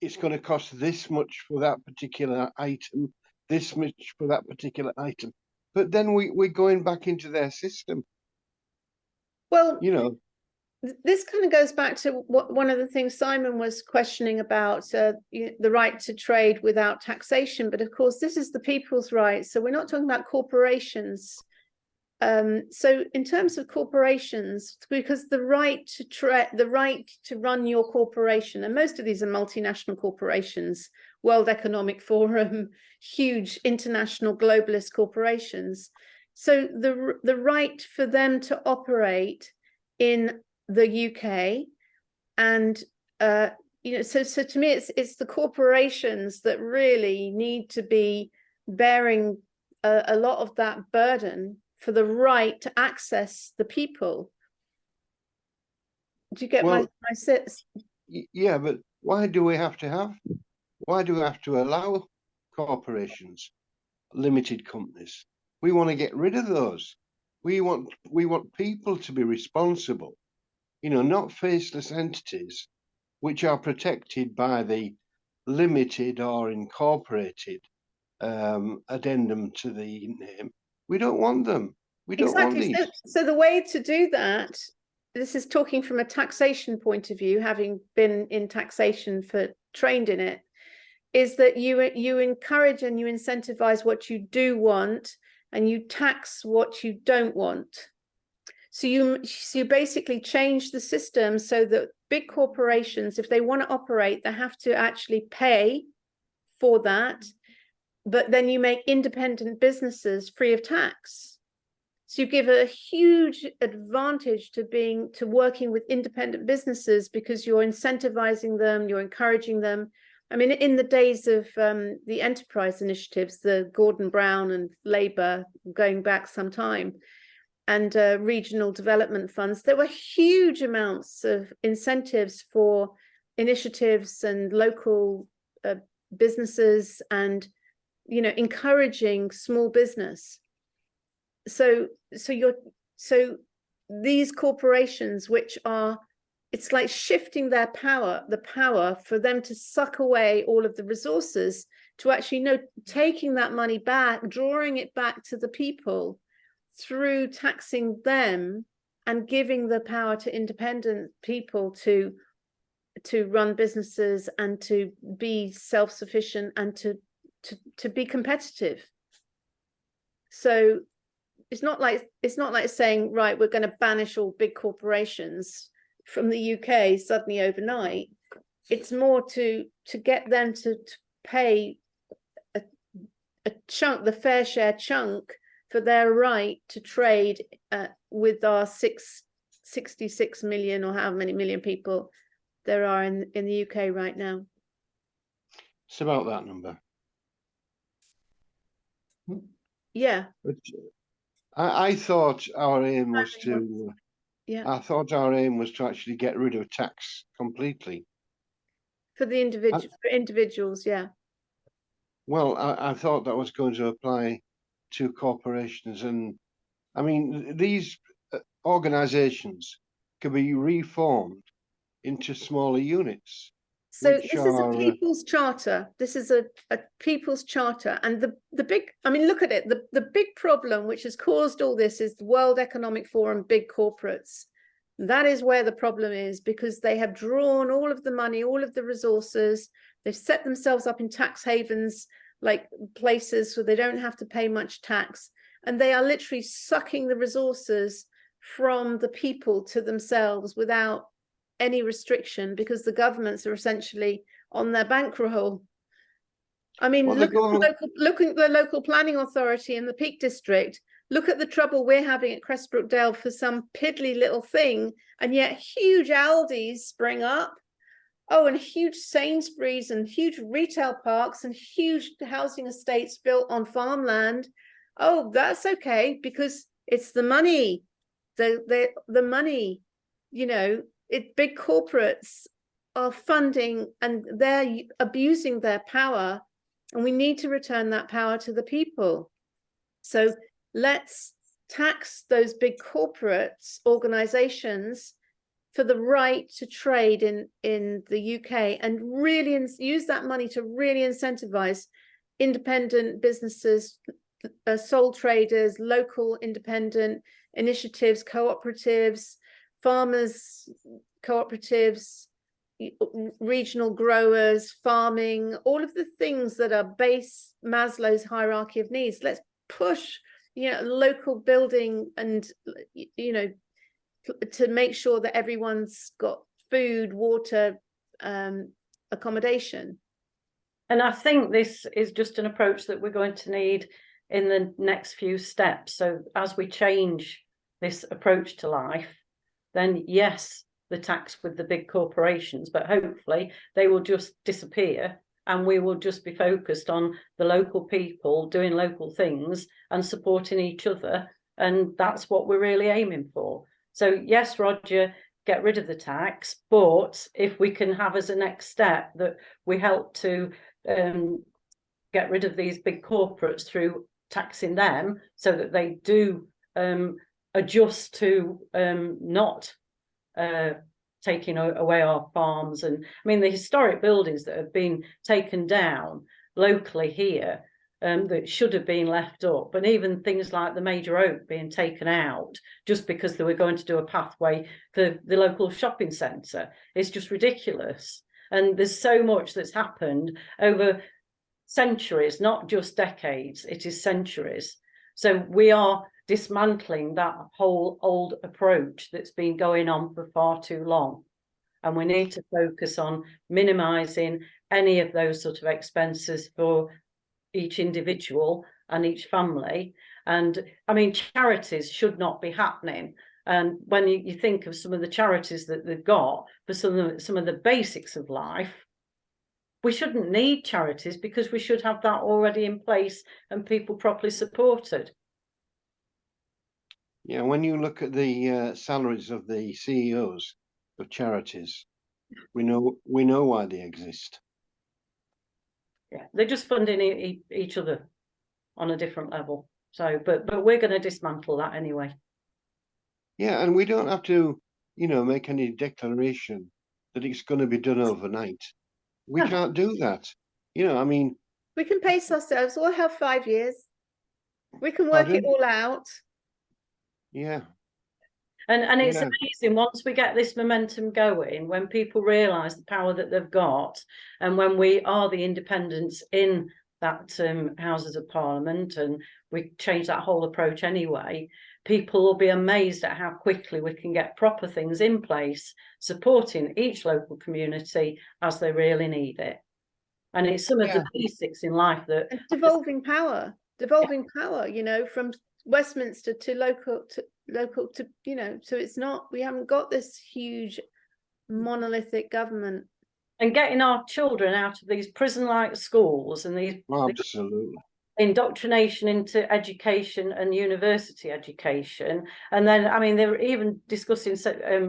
it's going to cost this much for that particular item, this much for that particular item. But then we're going back into their system. Well, this kind of goes back to what one of the things Simon was questioning about, the right to trade without taxation. But of course, this is the people's right. So we're not talking about corporations. So in terms of corporations, because the right to run your corporation, and most of these are multinational corporations, World Economic Forum, huge international globalist corporations. So the right for them to operate in the UK, and so to me it's the corporations that really need to be bearing a lot of that burden for the right to access the people. Do you get my sense? Yeah, but why do we have to allow corporations, limited companies? We want to get rid of those. We want people to be responsible, not faceless entities which are protected by the limited or incorporated addendum to the name. We don't want them. We don't want these. So the way to do that, this is talking from a taxation point of view, having been in taxation trained in it, is that you encourage and you incentivize what you do want, and you tax what you don't want. So you basically change the system so that big corporations, if they want to operate, they have to actually pay for that. But then you make independent businesses free of tax. So you give a huge advantage to working with independent businesses, because you're incentivizing them, you're encouraging them. I mean, in the days of the enterprise initiatives, the Gordon Brown and Labour, going back some time, and regional development funds, there were huge amounts of incentives for initiatives and local businesses, and encouraging small business. So these corporations, which are, it's like shifting the power for them to suck away all of the resources, to actually taking that money back, drawing it back to the people through taxing them, and giving the power to independent people to run businesses and to be self-sufficient and to be competitive. So it's not like saying, right, we're going to banish all big corporations from the UK suddenly overnight. It's more to get them to pay a chunk, the fair share chunk, for their right to trade with our 66 million, or how many million people there are in the UK right now. It's about that number. Yeah. But I thought our aim was to. I thought our aim was to actually get rid of tax completely. For the individuals, yeah. Well, I thought that was going to apply to corporations. And I mean, these organizations can be reformed into smaller units. So which this is a are, people's charter. This is a people's charter. And the big, I mean, look at it. The big problem which has caused all this is the World Economic Forum, big corporates. That is where the problem is, because they have drawn all of the money, all of the resources. They've set themselves up in tax havens, like places where they don't have to pay much tax. And they are literally sucking the resources from the people to themselves without any restriction, because the governments are essentially on their bankroll. I mean, Well, look they go on- look at the local planning authority in the Peak District. Look at the trouble we're having at Crestbrookdale for some piddly little thing, and yet huge Aldis spring up. Oh, and huge Sainsbury's and huge retail parks and huge housing estates built on farmland. Oh, that's okay, because it's the money, the money, you know. Big corporates are funding and they're abusing their power, and we need to return that power to the people. So let's tax those big corporates, organizations, for the right to trade in the UK, and really use that money to really incentivize independent businesses, sole traders, local independent initiatives, cooperatives, farmers cooperatives, regional growers, farming, all of the things that are base Maslow's hierarchy of needs. Let's push, local building and, to make sure that everyone's got food, water, accommodation. And I think this is just an approach that we're going to need in the next few steps. So as we change this approach to life, then yes, the tax with the big corporations, but hopefully they will just disappear and we will just be focused on the local people doing local things and supporting each other. And that's what we're really aiming for. So yes, Roger, get rid of the tax, but if we can have as a next step that we help to get rid of these big corporates through taxing them so that they do adjust to not taking away our farms. And I mean, the historic buildings that have been taken down locally here that should have been left up, and even things like the Major Oak being taken out just because they were going to do a pathway for the local shopping centre, is just ridiculous. And there's so much that's happened over centuries, not just decades, it is centuries. So we are dismantling that whole old approach that's been going on for far too long. And we need to focus on minimising any of those sort of expenses for each individual and each family. And I mean, charities should not be happening. And when you think of some of the charities that they've got for some of the basics of life, we shouldn't need charities, because we should have that already in place and people properly supported. Yeah, when you look at the salaries of the CEOs of charities, we know why they exist. Yeah, they're just funding each other on a different level. So, but we're going to dismantle that anyway. Yeah, and we don't have to, make any declaration that it's going to be done overnight. We No. can't do that. I mean, We can pace ourselves. We'll have 5 years. We can work it Pardon? all out. yeah. And it's Yeah. amazing once we get this momentum going, when people realise the power that they've got, and when we are the independents in that Houses of Parliament, and we change that whole approach anyway, people will be amazed at how quickly we can get proper things in place, supporting each local community as they really need it. And it's some of the basics in life that... And devolving power, from Westminster to local, so it's not, we haven't got this huge monolithic government. And getting our children out of these prison-like schools and these Absolutely. indoctrination into education and university education. And then, I mean, they were even discussing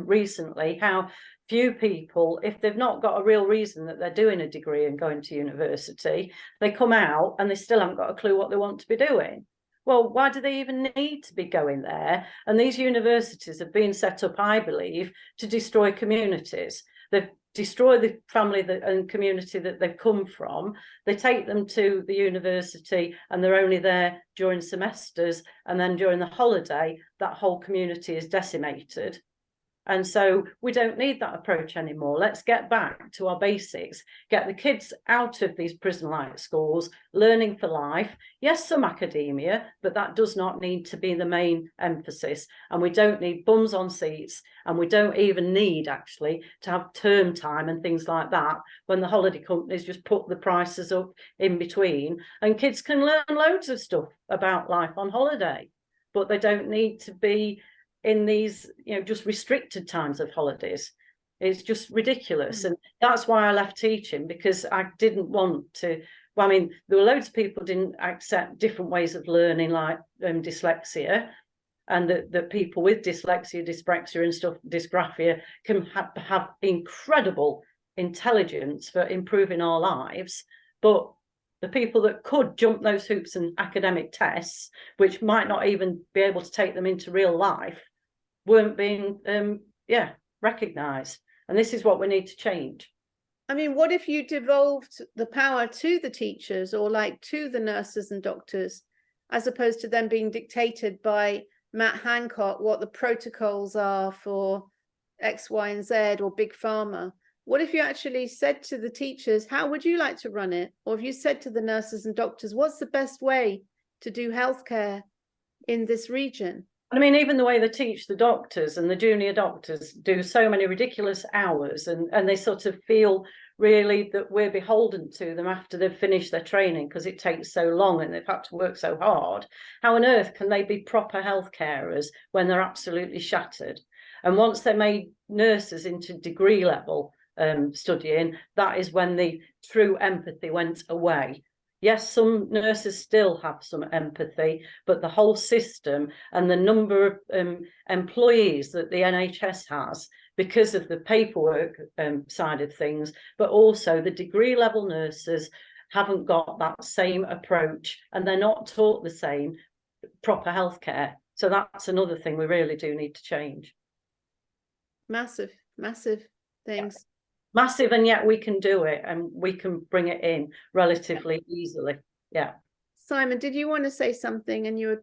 recently how few people, if they've not got a real reason that they're doing a degree and going to university, they come out and they still haven't got a clue what they want to be doing. Well, why do they even need to be going there? And these universities have been set up, I believe, to destroy communities. They destroy the family and community that they've come from. They take them to the university and they're only there during semesters, and then during the holiday, that whole community is decimated. And so we don't need that approach anymore. Let's get back to our basics, get the kids out of these prison-like schools, learning for life. Yes, some academia, but that does not need to be the main emphasis. And we don't need bums on seats, and we don't even need actually to have term time and things like that when the holiday companies just put the prices up in between, and kids can learn loads of stuff about life on holiday, but they don't need to be in these, just restricted times of holidays. It's just ridiculous. And that's why I left teaching, because I didn't want to, well, I mean, there were loads of people didn't accept different ways of learning, like dyslexia, and that people with dyslexia, dyspraxia and stuff, dysgraphia, can have incredible intelligence for improving our lives. But the people that could jump those hoops and academic tests, which might not even be able to take them into real life, weren't being recognised. And this is what we need to change. I mean, what if you devolved the power to the teachers, or like to the nurses and doctors, as opposed to them being dictated by Matt Hancock what the protocols are for X, Y, and Z, or Big Pharma? What if you actually said to the teachers, how would you like to run it? Or if you said to the nurses and doctors, what's the best way to do healthcare in this region? I mean, even the way they teach the doctors and the junior doctors do so many ridiculous hours, and they sort of feel really that we're beholden to them after they've finished their training because it takes so long and they've had to work so hard. How on earth can they be proper health carers when they're absolutely shattered? And once they made nurses into degree level studying, that is when the true empathy went away. Yes, some nurses still have some empathy, but the whole system and the number of employees that the NHS has, because of the paperwork side of things, but also the degree level nurses haven't got that same approach, and they're not taught the same proper healthcare. So that's another thing we really do need to change. Massive things. Massive, and yet we can do it, and we can bring it in relatively easily. Yeah. Simon, did you want to say something? And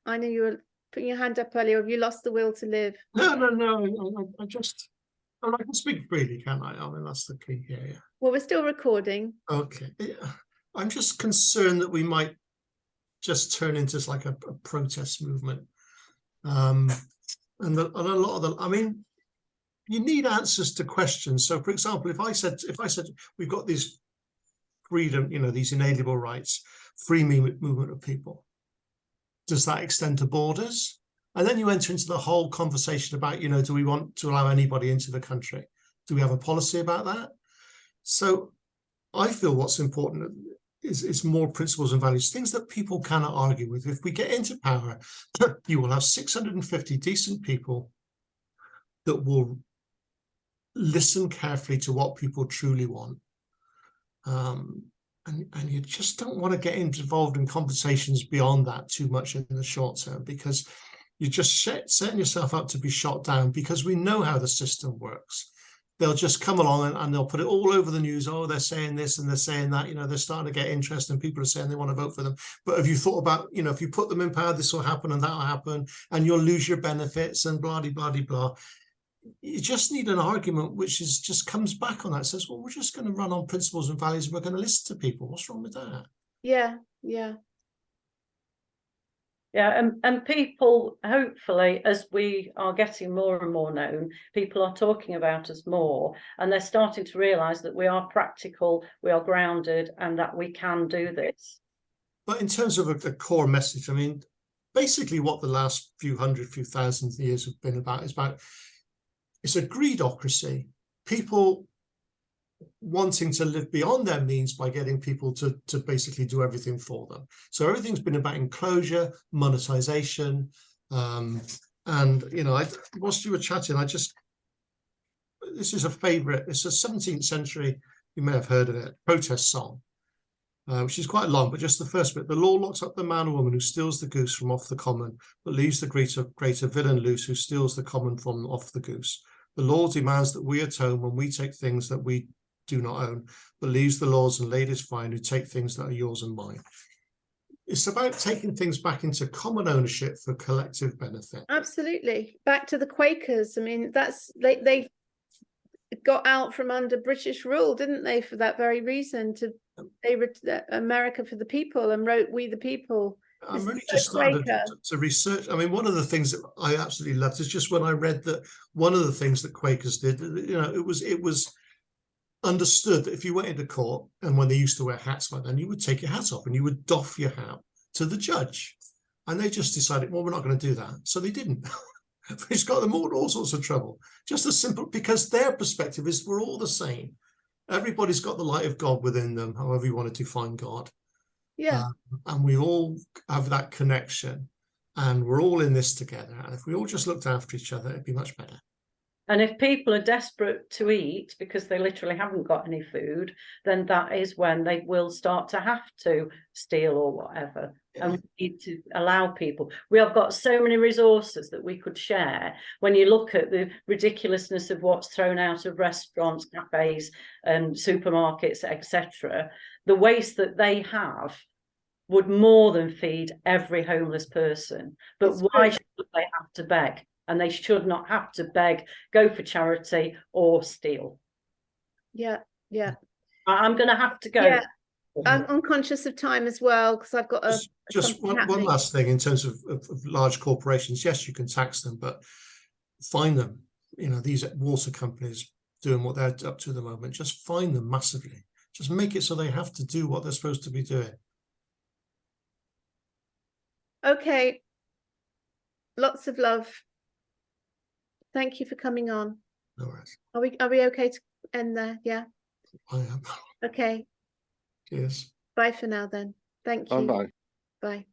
I know you were putting your hand up earlier. Have you lost the will to live? No. I can speak freely, can't I? I mean, that's the key here. Yeah. Well, we're still recording. Okay. Yeah. I'm just concerned that we might just turn into like a protest movement. And a lot of I mean, you need answers to questions. So, for example, if I said we've got these freedom, these inalienable rights, free movement of people, does that extend to borders? And then you enter into the whole conversation about, do we want to allow anybody into the country? Do we have a policy about that? So I feel what's important is more principles and values, things that people cannot argue with. If we get into power, you will have 650 decent people that will listen carefully to what people truly want. And you just don't want to get involved in conversations beyond that too much in the short term, because you're just setting yourself up to be shot down, because we know how the system works. They'll just come along and they'll put it all over the news. Oh, they're saying this and they're saying that, they're starting to get interest and people are saying they want to vote for them. But have you thought about, if you put them in power, this will happen and that will happen, and you'll lose your benefits and blah, blah, blah, blah. You just need an argument which just comes back on that, says, well, we're just going to run on principles and values and we're going to listen to people. What's wrong with that? Yeah. And people, hopefully, as we are getting more and more known, people are talking about us more, and they're starting to realise that we are practical, we are grounded, and that we can do this. But in terms of a core message, I mean, basically what the last few thousand years have been about is it's a greedocracy. People wanting to live beyond their means by getting people to basically do everything for them. So everything's been about enclosure, monetization, and whilst you were chatting, this is a favorite. It's a 17th century, you may have heard of it, protest song. which is quite long, but just the first bit. The law locks up the man or woman who steals the goose from off the common, but leaves the greater villain loose who steals the common from off the goose. The law demands that we atone when we take things that we do not own, but leaves the laws and ladies fine who take things that are yours and mine. It's about taking things back into common ownership for collective benefit. Absolutely. Back to the Quakers. I mean, they got out from under British rule, didn't they, for that very reason? They were America for the people and wrote "We the People." I'm really so just started Quaker. to research. I mean, one of the things that I absolutely loved is just when I read that one of the things that Quakers did, you know, it was understood that if you went into court, and when they used to wear hats like that, you would take your hat off and you would doff your hat to the judge. And they just decided, well, we're not going to do that. So they didn't. Which got them all sorts of trouble. Just as simple, because their perspective is we're all the same. Everybody's got the light of God within them, however you want to define God. Yeah. And we all have that connection, and we're all in this together. And if we all just looked after each other, it'd be much better. And if people are desperate to eat because they literally haven't got any food, then that is when they will start to have to steal or whatever. Yeah. And we need to allow people. We have got so many resources that we could share. When you look at the ridiculousness of what's thrown out of restaurants, cafes, and supermarkets, etc., the waste that they have would more than feed every homeless person. But It's why true. should they have to beg? And they should not have to beg, go for charity, or steal. Yeah. I'm going to have to go. Yeah. I'm conscious of time as well, because I've got Just something one happening. last thing in terms of large corporations. Yes, you can tax them, but fine them. You know, these water companies doing what they're up to at the moment, just fine them massively. Just make it so they have to do what they're supposed to be doing. Okay. Lots of love. Thank you for coming on. No worries. Are we okay to end there? Yeah. I am. Okay. Cheers. Bye for now then. Thank you. Bye-bye. Bye.